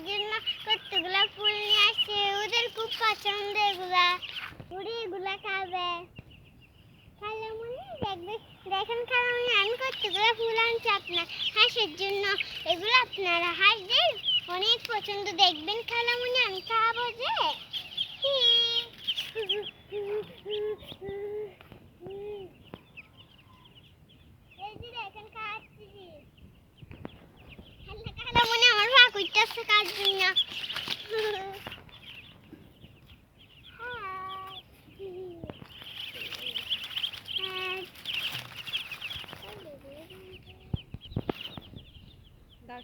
জন্য কতগুলা ফুল নিয়ে আসছে, ওদের খুব পছন্দ এগুলা। ওরা এগুলা খাবে। খালামণি দেখেন খালামণি, আমি কতগুলা ফুল আনছি আপনার হাঁসের জন্য। এগুলো আপনারা হাঁসদের অনেক পছন্দ, দেখবেন খালামণি আমি খাবো যে। এই যে দেখেন খাচ্ছি। খালামণি আমার ভা করতেছে কাজ জন্য। দাও